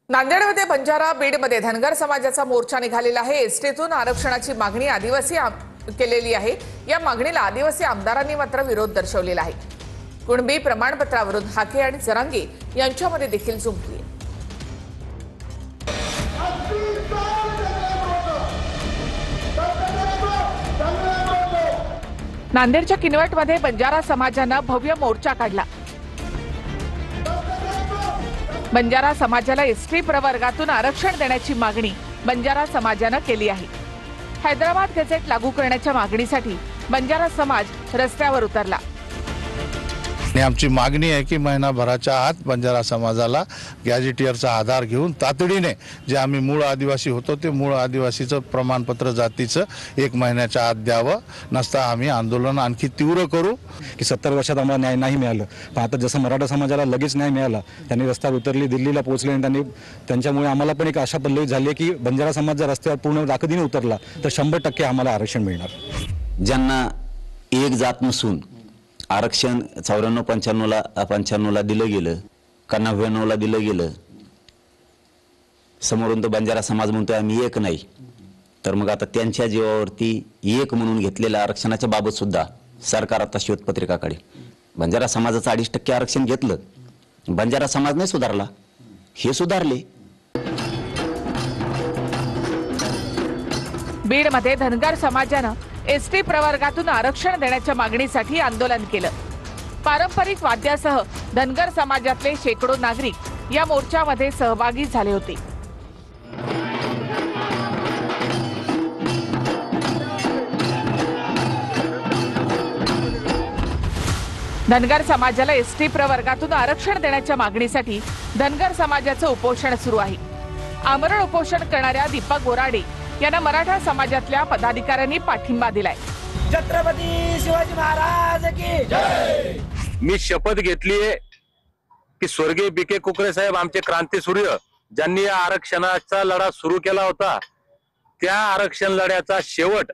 नांदेडमध्ये बंजारा, बीडमध्ये धनगर समाजाचा मोर्चा निघालेला आहे। एसटीतून आरक्षणाची मागणी आदिवासी केलेली आहे। या मागणीला आदिवासी आमदारांनी मात्र विरोध दर्शवलेला आहे। कुणबी प्रमाणपत्रावरून हाके आणि जरांगे यांच्यामध्ये देखील झुंपली आहे। नांदेडच्या किनवटमध्ये बंजारा समाजाने भव्य मोर्चा काढला। बंजारा समाजाला एसटी प्रवर्गातून आरक्षण देण्याची मागणी बंजारा समाजाने केली आहे। हैदराबाद गॅझेट लागू करण्याच्या मागणीसाठी बंजारा समाज रस्त्यावर उतरला। आमची मागणी आहे की महिनाभराच्या आत बंजारा समाजाला गॅझेटियरचा आधार घेऊन तातडीने जे आम्ही मूळ आदिवासी होतो ते मूळ आदिवासीचं प्रमाणपत्र जातीचं 1 महिन्याच्या आत द्यावं, नसता आम्ही आंदोलन आणखी तीव्र करू। की 70 वर्षात आम्हाला न्याय नाही मिळालं, पण आता जसं मराठा समाजाला लगेच न्याय मिळाला, त्यांनी रस्त्यावर उतरली, दिल्लीला पोहोचले आणि त्यांच्यामुळे आम्हाला पण एक आशा पल्लवी झाली की बंजारा समाज जर रस्त्यावर पूर्ण ताकदीने उतरला तर 100% आम्हाला आरक्षण मिळणार। ज्यांना एक जात नसून आरक्षण 94-95 ला दिलं गेलं का 99 ला दिलं गेलं, समोरून तो बंजारा समाज म्हणतोय आम्ही एक नाही, तर मग आता त्यांच्या जीवावरती एक म्हणून घेतलेल्या आरक्षणाच्या बाबत सुद्धा सरकार आता श्वेतपत्रिका काढेल। बंजारा समाजाचं 2.5% आरक्षण घेतलं, बंजारा समाज नाही सुधारला, हे सुधारले। बीडमध्ये धनगर समाजाने एसटी प्रवर्गातून आरक्षण देण्याच्या मागणीसाठी आंदोलन केलं। पारंपरिक वाद्यासह धनगर समाजातले शेकडो नागरिक या मोर्चामध्ये सहभागी झाले होते। धनगर समाजाला एसटी प्रवर्गातून आरक्षण देण्याच्या मागणीसाठी धनगर समाजाचं उपोषण सुरू आहे। आमरण उपोषण करणाऱ्या दीपक बोराडे यांना मराठा समाजातल्या पदाधिकाऱ्यांनी पाठिंबा दिलाय। छत्रपती शिवाजी महाराज की जय। मी शपथ घेतलीये की स्वर्गीय बीके कुकरे साहेब आमचे क्रांतीसूर्य ज्यांनी या आरक्षणाचा लढा सुरू केला होता, त्या आरक्षण लढ्याचा शेवट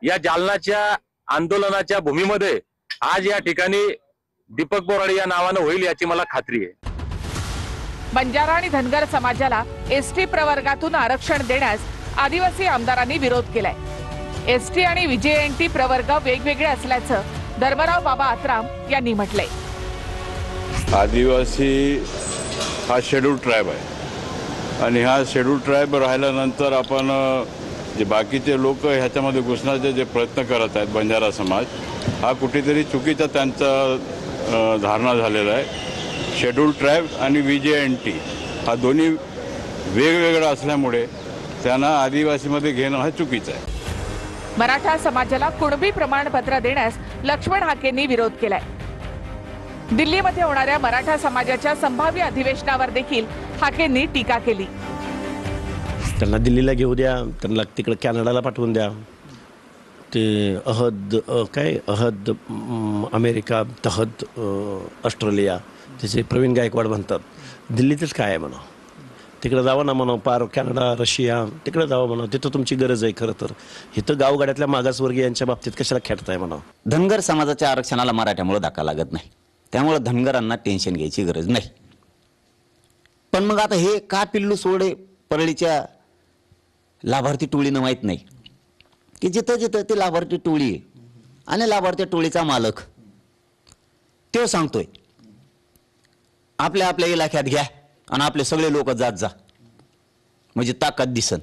या जालनाच्या आंदोलनाच्या भूमीमध्ये आज या ठिकाणी दीपक बोराडे या नावाने होईल याची मला खात्री आहे। बंजारा आणि धनगर समाजाला एसटी प्रवर्गातून आरक्षण देण्यास आदिवासी आमदारांनी विरोध केलाय। एसटी आणि व्हीजेएनटी प्रवर्ग वेगवेगळे असल्याचं धर्मराव बाबा आत्राम यांनी म्हटलंय। आदिवासी हा शेड्यूल ट्राइब आहे आणि हा शेड्यूल ट्राइब राहिल्यानंतर आपण जे बाकीचे लोक ह्याच्यामध्ये घुसण्याचे जे प्रयत्न करत आहेत, बंजारा समाज हा कुठेतरी चुकीचा त्यांचा धारणा झालेला आहे। शेड्यूल ट्राइब आणि व्हीजेएनटी हा दोन्ही वेगवेगळा असल्यामुळे त्यांना आदिवासीमध्ये घेणं हा चुकीचं आहे। मराठा समाजाला कुणबी प्रमाणपत्र देण्यास लक्ष्मण हाकेंनी विरोध केलाय। दिल्लीमध्ये होणाऱ्या मराठा समाजाच्या संभाव्य अधिवेशनावर देखील हाकेंनी टीका केली। त्यांना दिल्लीला घेऊ द्या, त्यांना तिकडे कॅनडाला पाठवून द्या, ते अहद अमेरिका, तहद ऑस्ट्रेलिया, त्याचे प्रवीण गायकवाड म्हणतात दिल्लीतच काय आहे म्हणा, तिकडे जावं ना म्हणा, पार कॅनडा, रशिया तिकडे जावं म्हणा, तिथं तुमची गरज आहे। खरं तर इथं गावगाड्यातल्या मागासवर्गीयांच्या बाबतीत कशाला खेळताय म्हणा। धनगर समाजाच्या आरक्षणाला मराठ्यामुळे धक्का लागत नाही, त्यामुळे धनगरांना टेन्शन घ्यायची गरज नाही। पण मग आता हे का पिल्लू सोडे परळीच्या लाभार्थी टोळीनं माहीत नाही की जिथं जिथं ती लाभार्थी टोळी आहे आणि लाभार्थी टोळीचा मालक तो सांगतोय आपल्या आपल्या इलाक्यात घ्या आणि आपले सगळे लोक जात जा, म्हणजे ताकद दिसन।